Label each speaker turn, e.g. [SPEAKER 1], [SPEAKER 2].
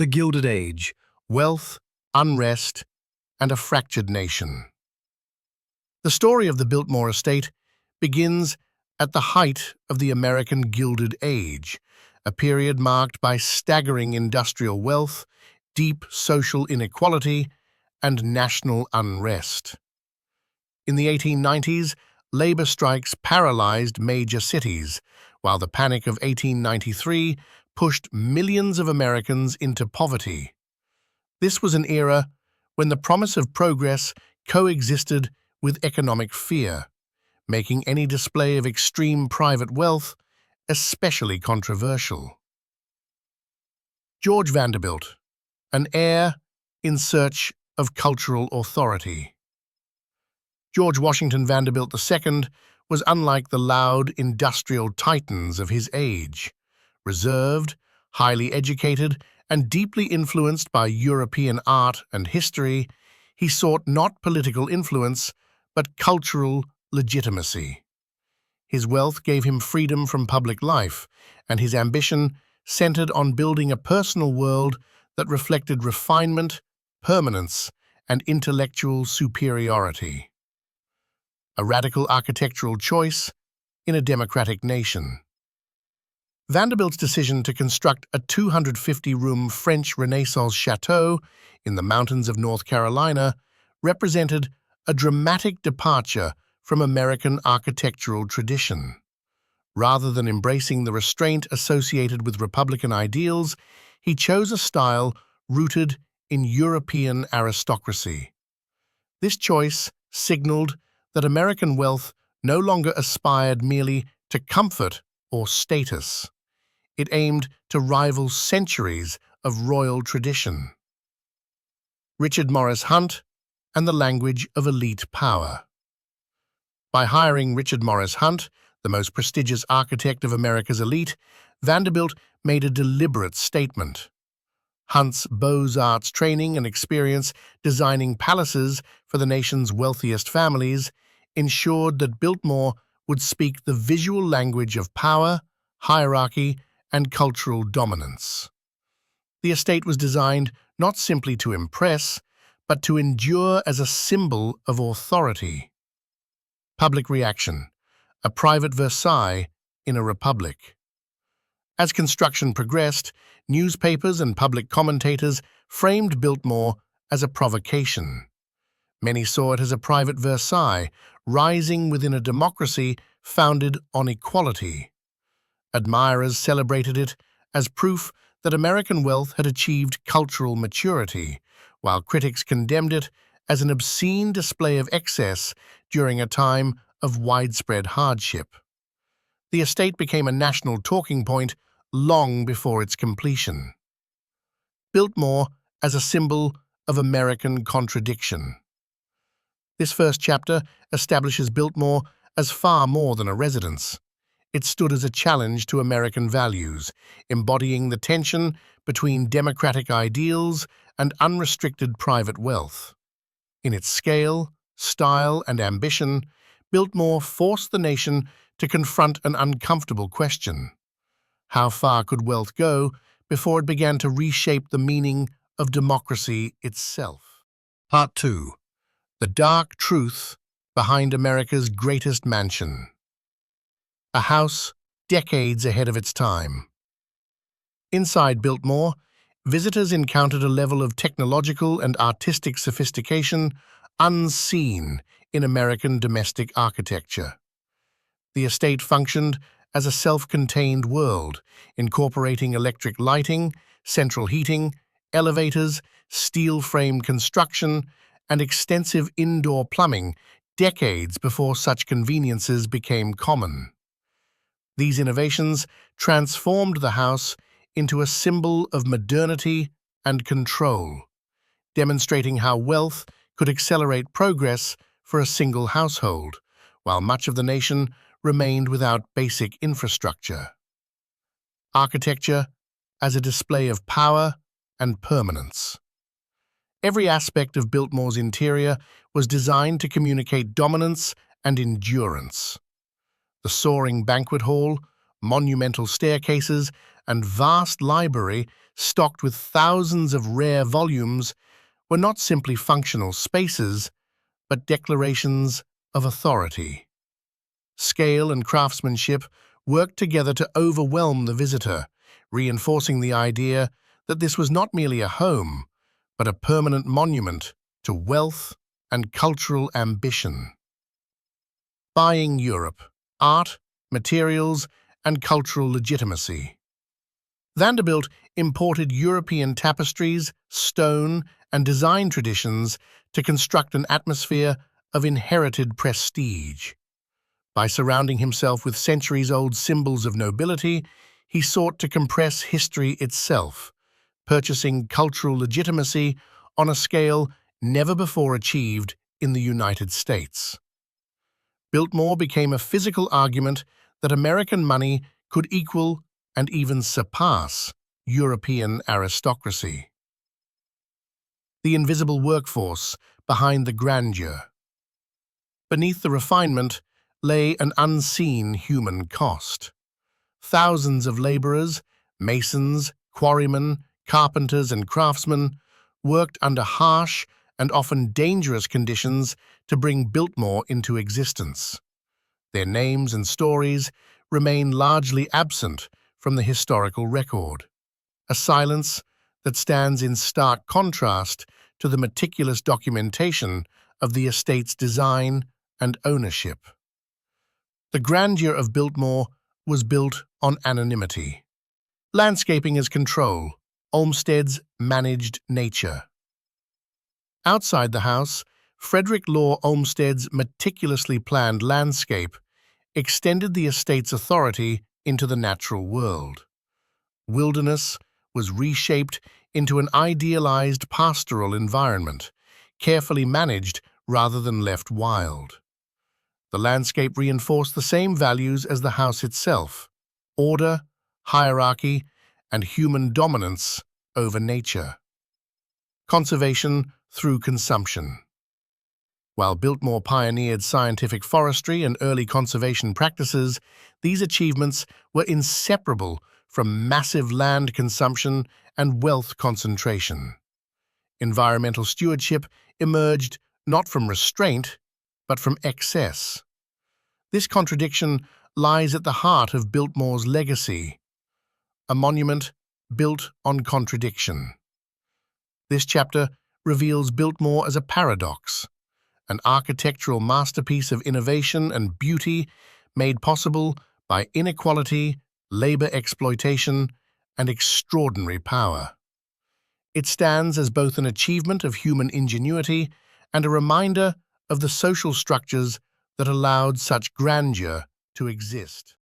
[SPEAKER 1] The Gilded Age, wealth, unrest, and a fractured nation. The story of the Biltmore Estate begins at the height of the American Gilded Age, a period marked by staggering industrial wealth, deep social inequality, and national unrest. In the 1890s, labor strikes paralyzed major cities, while the Panic of 1893 pushed millions of Americans into poverty. This was an era when the promise of progress coexisted with economic fear, making any display of extreme private wealth especially controversial. George Vanderbilt, an heir in search of cultural authority. George Washington Vanderbilt II was unlike the loud industrial titans of his age. Reserved, highly educated, and deeply influenced by European art and history, he sought not political influence, but cultural legitimacy. His wealth gave him freedom from public life, and his ambition centered on building a personal world that reflected refinement, permanence, and intellectual superiority. A radical architectural choice in a democratic nation. Vanderbilt's decision to construct a 250-room French Renaissance chateau in the mountains of North Carolina represented a dramatic departure from American architectural tradition. Rather than embracing the restraint associated with Republican ideals, he chose a style rooted in European aristocracy. This choice signaled that American wealth no longer aspired merely to comfort or status. It aimed to rival centuries of royal tradition. Richard Morris Hunt and the language of elite power. By hiring Richard Morris Hunt, the most prestigious architect of America's elite, Vanderbilt made a deliberate statement. Hunt's Beaux-Arts training and experience designing palaces for the nation's wealthiest families ensured that Biltmore would speak the visual language of power, hierarchy, and cultural dominance. The estate was designed not simply to impress, but to endure as a symbol of authority. Public reaction, a private Versailles in a republic. As construction progressed, newspapers and public commentators framed Biltmore as a provocation. Many saw it as a private Versailles, rising within a democracy founded on equality. Admirers celebrated it as proof that American wealth had achieved cultural maturity, while critics condemned it as an obscene display of excess during a time of widespread hardship. The estate became a national talking point long before its completion. Biltmore as a symbol of American contradiction. This first chapter establishes Biltmore as far more than a residence. It stood as a challenge to American values, embodying the tension between democratic ideals and unrestricted private wealth. In its scale, style, and ambition, Biltmore forced the nation to confront an uncomfortable question. How far could wealth go before it began to reshape the meaning of democracy itself? Part 2. The dark truth behind America's greatest mansion. A house decades ahead of its time. Inside Biltmore, visitors encountered a level of technological and artistic sophistication unseen in American domestic architecture. The estate functioned as a self-contained world, incorporating electric lighting, central heating, elevators, steel-frame construction, and extensive indoor plumbing decades before such conveniences became common. These innovations transformed the house into a symbol of modernity and control, demonstrating how wealth could accelerate progress for a single household, while much of the nation remained without basic infrastructure. Architecture as a display of power and permanence. Every aspect of Biltmore's interior was designed to communicate dominance and endurance. The soaring banquet hall, monumental staircases, and vast library stocked with thousands of rare volumes were not simply functional spaces, but declarations of authority. Scale and craftsmanship worked together to overwhelm the visitor, reinforcing the idea that this was not merely a home, but a permanent monument to wealth and cultural ambition. Buying Europe: art, materials, and cultural legitimacy. Vanderbilt imported European tapestries, stone, and design traditions to construct an atmosphere of inherited prestige. By surrounding himself with centuries-old symbols of nobility, he sought to compress history itself, purchasing cultural legitimacy on a scale never before achieved in the United States. Biltmore became a physical argument that American money could equal and even surpass European aristocracy. The invisible workforce behind the grandeur. Beneath the refinement lay an unseen human cost. Thousands of laborers, masons, quarrymen, carpenters, and craftsmen worked under harsh and often dangerous conditions to bring Biltmore into existence. Their names and stories remain largely absent from the historical record, a silence that stands in stark contrast to the meticulous documentation of the estate's design and ownership. The grandeur of Biltmore was built on anonymity. Landscaping as control, Olmsted's managed nature. Outside the house, Frederick Law Olmsted's meticulously planned landscape extended the estate's authority into the natural world. Wilderness was reshaped into an idealized pastoral environment, carefully managed rather than left wild. The landscape reinforced the same values as the house itself: order, hierarchy, and human dominance over nature. Conservation through consumption. While Biltmore pioneered scientific forestry and early conservation practices, these achievements were inseparable from massive land consumption and wealth concentration. Environmental stewardship emerged not from restraint, but from excess. This contradiction lies at the heart of Biltmore's legacy, a monument built on contradiction. This chapter reveals Biltmore as a paradox, an architectural masterpiece of innovation and beauty made possible by inequality, labor exploitation, and extraordinary power. It stands as both an achievement of human ingenuity and a reminder of the social structures that allowed such grandeur to exist.